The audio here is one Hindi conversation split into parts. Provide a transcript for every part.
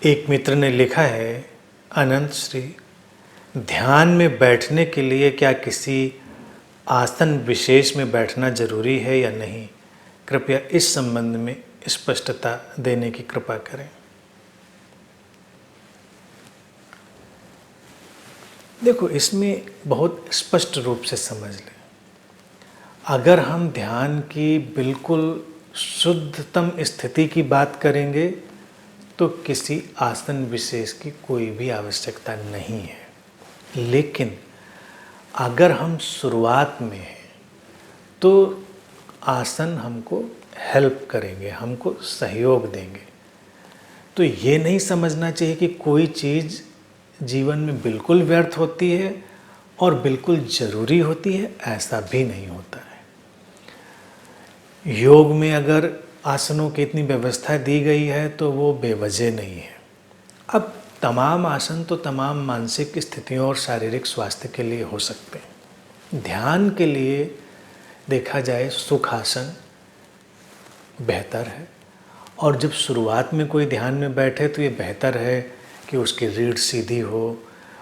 एक मित्र ने लिखा है, अनंत श्री, ध्यान में बैठने के लिए क्या किसी आसन विशेष में बैठना जरूरी है या नहीं? कृपया इस संबंध में स्पष्टता देने की कृपा करें। देखो, इसमें बहुत स्पष्ट रूप से समझ लें। अगर हम ध्यान की बिल्कुल शुद्धतम स्थिति की बात करेंगे तो किसी आसन विशेष की कोई भी आवश्यकता नहीं है। लेकिन अगर हम शुरुआत में हैं तो आसन हमको हेल्प करेंगे, हमको सहयोग देंगे। तो ये नहीं समझना चाहिए कि कोई चीज़ जीवन में बिल्कुल व्यर्थ होती है और बिल्कुल ज़रूरी होती है, ऐसा भी नहीं होता है। योग में अगर आसनों की इतनी व्यवस्था दी गई है तो वो बेवजह नहीं है। अब तमाम आसन तो तमाम मानसिक स्थितियों और शारीरिक स्वास्थ्य के लिए हो सकते हैं। ध्यान के लिए देखा जाए सुखासन बेहतर है, और जब शुरुआत में कोई ध्यान में बैठे तो ये बेहतर है कि उसकी रीढ़ सीधी हो,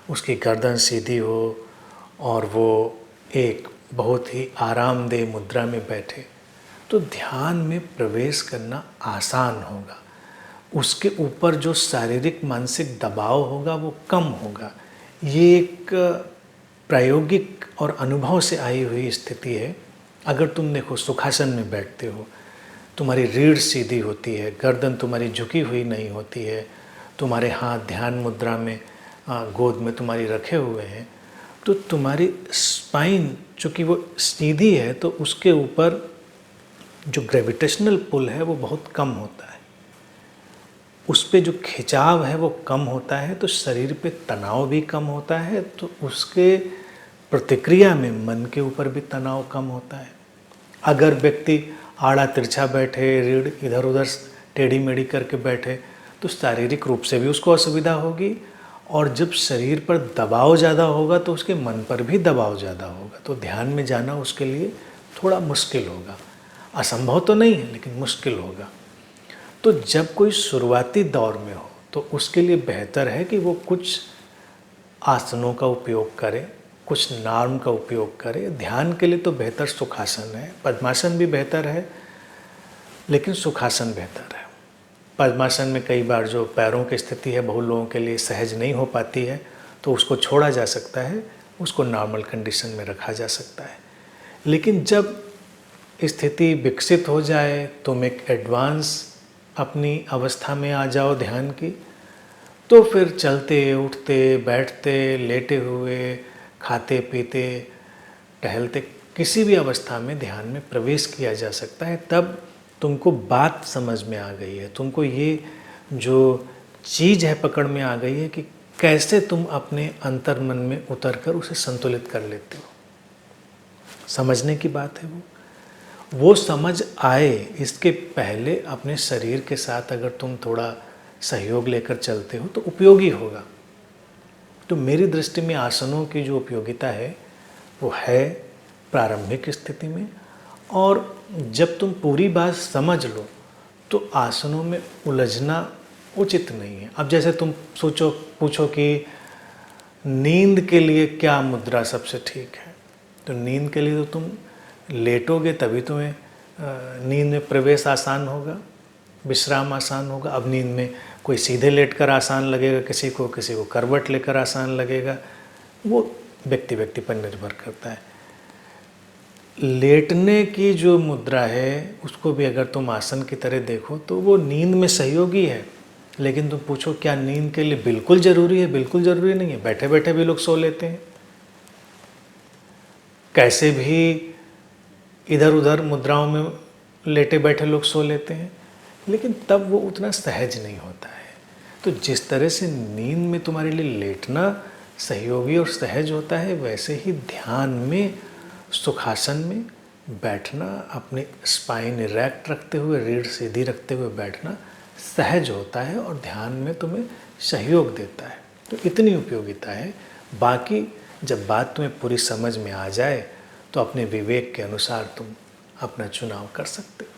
उसकी गर्दन सीधी हो और वो एक बहुत ही आरामदेह मुद्रा में बैठे, तो ध्यान में प्रवेश करना आसान होगा। उसके ऊपर जो शारीरिक मानसिक दबाव होगा वो कम होगा। ये एक प्रायोगिक और अनुभव से आई हुई स्थिति है। अगर तुम देखो, सुखासन में बैठते हो, तुम्हारी रीढ़ सीधी होती है, गर्दन तुम्हारी झुकी हुई नहीं होती है, तुम्हारे हाथ ध्यान मुद्रा में गोद में तुम्हारी रखे हुए हैं, तो तुम्हारी स्पाइन चूँकि वो सीधी है तो उसके ऊपर जो ग्रेविटेशनल पुल है वो बहुत कम होता है, उस पे जो खिंचाव है वो कम होता है, तो शरीर पे तनाव भी कम होता है, तो उसके प्रतिक्रिया में मन के ऊपर भी तनाव कम होता है। अगर व्यक्ति आड़ा तिरछा बैठे, रीढ़ इधर उधर टेढ़ी मेढ़ी करके बैठे तो शारीरिक रूप से भी उसको असुविधा होगी, और जब शरीर पर दबाव ज़्यादा होगा तो उसके मन पर भी दबाव ज़्यादा होगा। तो ध्यान में जाना उसके लिए थोड़ा मुश्किल होगा। असंभव तो नहीं है, लेकिन मुश्किल होगा। तो जब कोई शुरुआती दौर में हो तो उसके लिए बेहतर है कि वो कुछ आसनों का उपयोग करे, कुछ नार्म का उपयोग करे। ध्यान के लिए तो बेहतर सुखासन है, पद्मासन भी बेहतर है, लेकिन सुखासन बेहतर है। पद्मासन में कई बार जो पैरों की स्थिति है बहुत लोगों के लिए सहज नहीं हो पाती है, तो उसको छोड़ा जा सकता है, उसको नॉर्मल कंडीशन में रखा जा सकता है। लेकिन जब स्थिति विकसित हो जाए, तुम एक एडवांस अपनी अवस्था में आ जाओ ध्यान की, तो फिर चलते उठते बैठते लेटे हुए खाते पीते टहलते किसी भी अवस्था में ध्यान में प्रवेश किया जा सकता है। तब तुमको बात समझ में आ गई है, तुमको ये जो चीज़ है पकड़ में आ गई है कि कैसे तुम अपने अंतर मन में उतर कर उसे संतुलित कर लेते हो। समझने की बात है वो समझ आए इसके पहले अपने शरीर के साथ अगर तुम थोड़ा सहयोग लेकर चलते हो तो उपयोगी होगा। तो मेरी दृष्टि में आसनों की जो उपयोगिता है वो है प्रारंभिक स्थिति में, और जब तुम पूरी बात समझ लो तो आसनों में उलझना उचित नहीं है। अब जैसे तुम पूछो कि नींद के लिए क्या मुद्रा सबसे ठीक है, तो नींद के लिए तो तुम लेटोगे तभी तुम्हें नींद में प्रवेश आसान होगा, विश्राम आसान होगा। अब नींद में कोई सीधे लेटकर आसान लगेगा किसी को करवट लेकर आसान लगेगा, वो व्यक्ति पर निर्भर करता है। लेटने की जो मुद्रा है उसको भी अगर तुम आसन की तरह देखो तो वो नींद में सहयोगी है। लेकिन तुम पूछो क्या नींद के लिए बिल्कुल ज़रूरी है? बिल्कुल ज़रूरी नहीं है। बैठे बैठे भी लोग सो लेते हैं, कैसे भी इधर उधर मुद्राओं में लेटे बैठे लोग सो लेते हैं, लेकिन तब वो उतना सहज नहीं होता है। तो जिस तरह से नींद में तुम्हारे लिए लेटना सहयोगी और सहज होता है, वैसे ही ध्यान में सुखासन में बैठना, अपनी स्पाइन इरेक्ट रखते हुए, रीढ़ सीधी रखते हुए बैठना सहज होता है और ध्यान में तुम्हें सहयोग देता है। तो इतनी उपयोगिता है। बाकी जब बात तुम्हें पूरी समझ में आ जाए तो अपने विवेक के अनुसार तुम अपना चुनाव कर सकते हो।